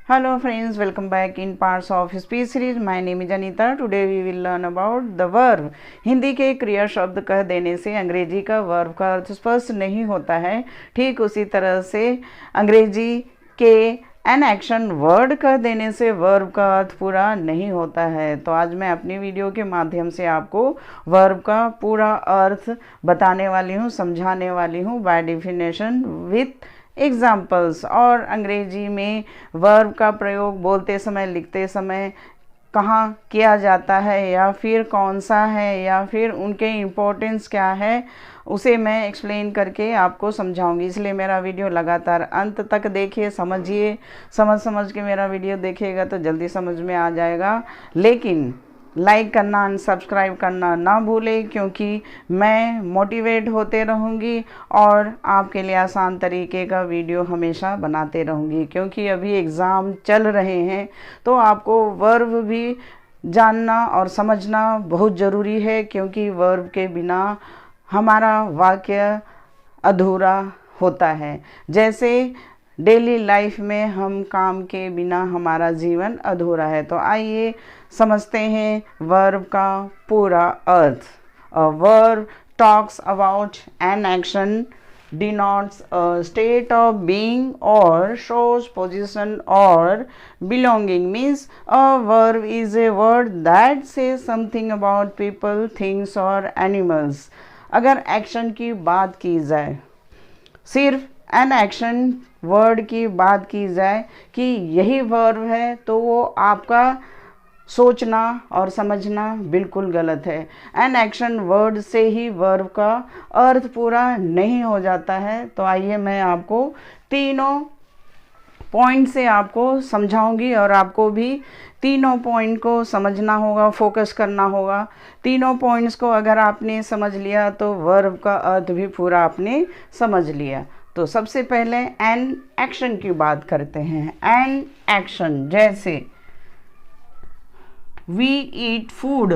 Hello friends, welcome back in parts of speech series. My name is Anita. Today we will learn about the verb. Hindi के क्रिया शब्द कह देने से अंग्रेजी का वर्ब का अर्थ स्पष्ट नहीं होता है। ठीक उसी तरह से अंग्रेजी के एन एक्शन वर्ड कह देने से वर्ब का अर्थ पूरा नहीं होता है। तो आज मैं अपनी वीडियो के माध्यम से आपको वर्ब का पूरा अर्थ बताने वाली हूँ, समझाने वाली हूँ बाय डेफिनेशन विथ एग्जाम्पल्स। और अंग्रेजी में वर्ब का प्रयोग बोलते समय, लिखते समय कहाँ किया जाता है या फिर कौन सा है या फिर उनके इम्पोर्टेंस क्या है, उसे मैं एक्सप्लेन करके आपको समझाऊंगी। इसलिए मेरा वीडियो लगातार अंत तक देखिए, समझिए। समझ के मेरा वीडियो देखिएगा तो जल्दी समझ में आ जाएगा। लेकिन लाइक करना, अनसब्सक्राइब करना ना भूलें, क्योंकि मैं मोटिवेट होते रहूँगी और आपके लिए आसान तरीके का वीडियो हमेशा बनाते रहूँगी। क्योंकि अभी एग्ज़ाम चल रहे हैं तो आपको वर्ब भी जानना और समझना बहुत ज़रूरी है, क्योंकि वर्ब के बिना हमारा वाक्य अधूरा होता है। जैसे डेली लाइफ में हम काम के बिना हमारा जीवन अधूरा है। तो आइए समझते हैं वर्ब का पूरा अर्थ। A verb talks about an action, denotes a state of being or shows position or belonging. Means a verb is a word that says something about people, things or animals. अगर action की बात की जाए, सिर्फ N action word की बात की जाए कि यही वर्ब है, तो वो आपका सोचना और समझना बिल्कुल गलत है। एन एक्शन वर्ड से ही वर्ब का अर्थ पूरा नहीं हो जाता है। तो आइए मैं आपको तीनों पॉइंट से आपको समझाऊंगी और आपको भी तीनों पॉइंट को समझना होगा, फोकस करना होगा। तीनों पॉइंट्स को अगर आपने समझ लिया तो वर्ब का अर्थ भी पूरा आपने समझ लिया। तो सबसे पहले एन एक्शन की बात करते हैं। एन एक्शन जैसे वी ईट फूड,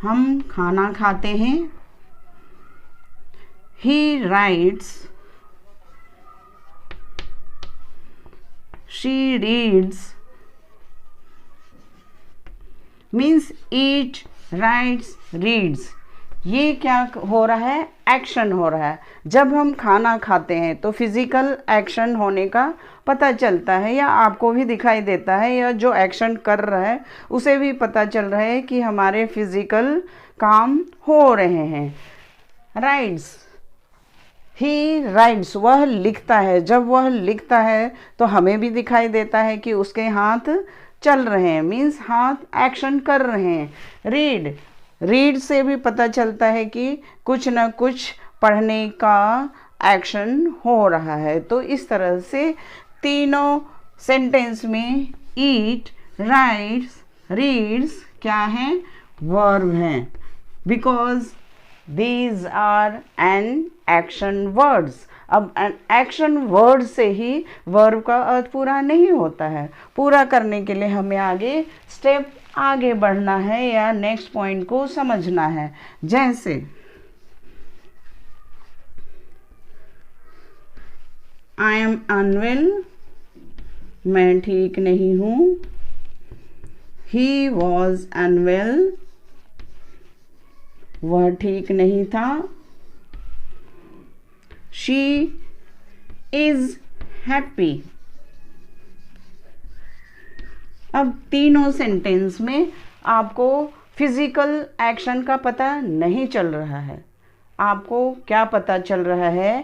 हम खाना खाते हैं। ही rights, she reads. Means eat, rights, reads, ये क्या हो रहा है? एक्शन हो रहा है। जब हम खाना खाते हैं तो फिजिकल एक्शन होने का पता चलता है, या आपको भी दिखाई देता है, या जो एक्शन कर रहा है उसे भी पता चल रहा है कि हमारे फिजिकल काम हो रहे हैं। राइट्स, ही राइट्स, वह लिखता है। जब वह लिखता है तो हमें भी दिखाई देता है कि उसके हाथ चल रहे हैं, मीन्स हाथ एक्शन कर रहे हैं। रीड, रीड से भी पता चलता है कि कुछ न कुछ पढ़ने का एक्शन हो रहा है। तो इस तरह से तीनों सेंटेंस में ईट, राइट्स, रीड्स क्या है? वर्ब हैं, because these are an action words. अब एन एक्शन वर्ड से ही वर्ब का अर्थ पूरा नहीं होता है। पूरा करने के लिए हमें आगे स्टेप आगे बढ़ना है या नेक्स्ट पॉइंट को समझना है। जैसे आई एम अनवेल, मैं ठीक नहीं हूँ। ही वॉज अनवेल, वह ठीक नहीं था। She is happy. अब तीनों सेंटेंस में आपको फिजिकल एक्शन का पता नहीं चल रहा है। आपको क्या पता चल रहा है?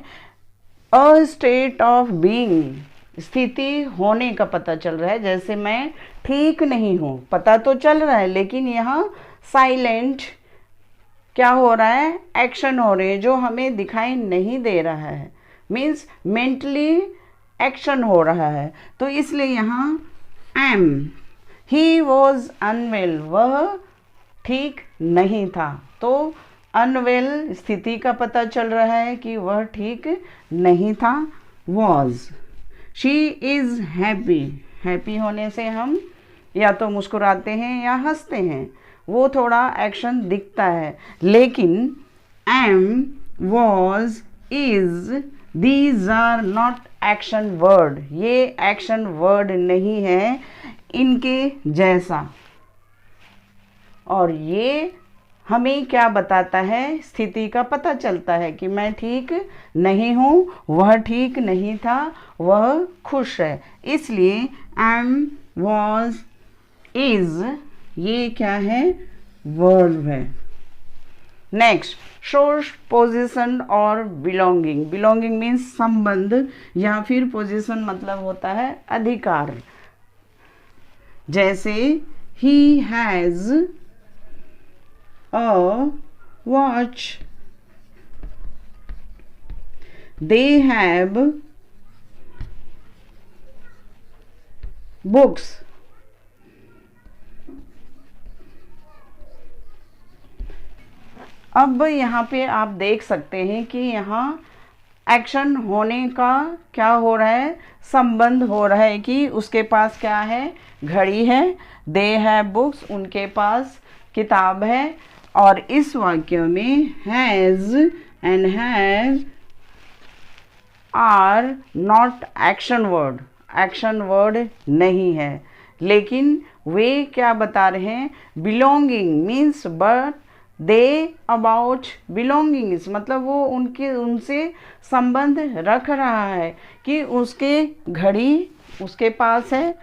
अ स्टेट ऑफ बीइंग, स्थिति होने का पता चल रहा है। जैसे मैं ठीक नहीं हूँ, पता तो चल रहा है, लेकिन यहाँ साइलेंट क्या हो रहा है? एक्शन हो रहे हैं जो हमें दिखाई नहीं दे रहा है। मीन्स मेंटली एक्शन हो रहा है। तो इसलिए यहाँ एम, ही वॉज अनवेल, वह ठीक नहीं था। तो अनवेल स्थिति का पता चल रहा है कि वह ठीक नहीं था। Was, she is happy, happy होने से हम या तो मुस्कुराते हैं या हंसते हैं, वो थोड़ा एक्शन दिखता है। लेकिन am, was, is these are not action word, ये एक्शन वर्ड नहीं है इनके जैसा। और ये हमें क्या बताता है, स्थिति का पता चलता है कि मैं ठीक नहीं हूँ, वह ठीक नहीं था, वह खुश है। इसलिए एम, वॉज, इज, ये क्या है, वर्ब है। नेक्स्ट, शोज पोजीशन और बिलोंगिंग। बिलोंगिंग मीन्स संबंध, या फिर पोजीशन मतलब होता है अधिकार। जैसे he has a watch, they have books, अब यहाँ पे आप देख सकते हैं कि यहाँ एक्शन होने का क्या हो रहा है, संबंध हो रहा है कि उसके पास क्या है, घड़ी है। दे हैव बुक्स, उनके पास किताब है। और इस वाक्य में has and have are not action word, action word नहीं है, लेकिन वे क्या बता रहे हैं, belonging means but they about belongings, मतलब वो उनसे संबंध रख रहा है कि उसके घड़ी उसके पास है,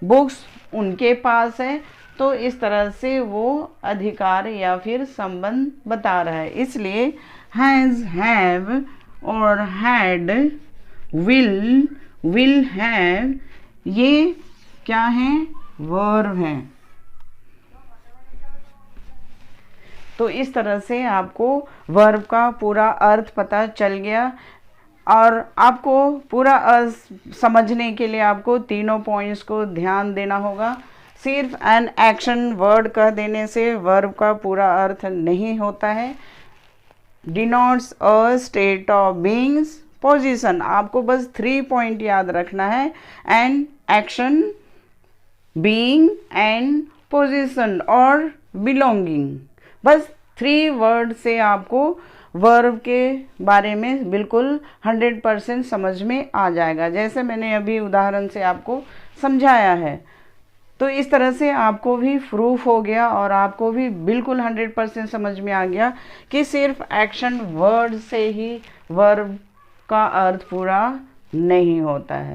बुक्स उनके पास है। तो इस तरह से वो अधिकार या फिर संबंध बता रहा है। इसलिए हैज़, हैव और हैड, विल हैव, ये क्या हैं, वर्ब हैं। तो इस तरह से आपको वर्ब का पूरा अर्थ पता चल गया। और आपको पूरा अर्थ समझने के लिए आपको तीनों पॉइंट्स को ध्यान देना होगा। सिर्फ एन एक्शन वर्ड कह देने से वर्ब का पूरा अर्थ नहीं होता है। Denotes a state of beings, position, आपको बस 3 पॉइंट याद रखना है, an action, being and position और बिलोंगिंग। बस 3 वर्ड से आपको वर्ब के बारे में बिल्कुल 100% समझ में आ जाएगा, जैसे मैंने अभी उदाहरण से आपको समझाया है। तो इस तरह से आपको भी प्रूफ हो गया और आपको भी बिल्कुल 100% समझ में आ गया कि सिर्फ एक्शन वर्ड से ही वर्ब का अर्थ पूरा नहीं होता है।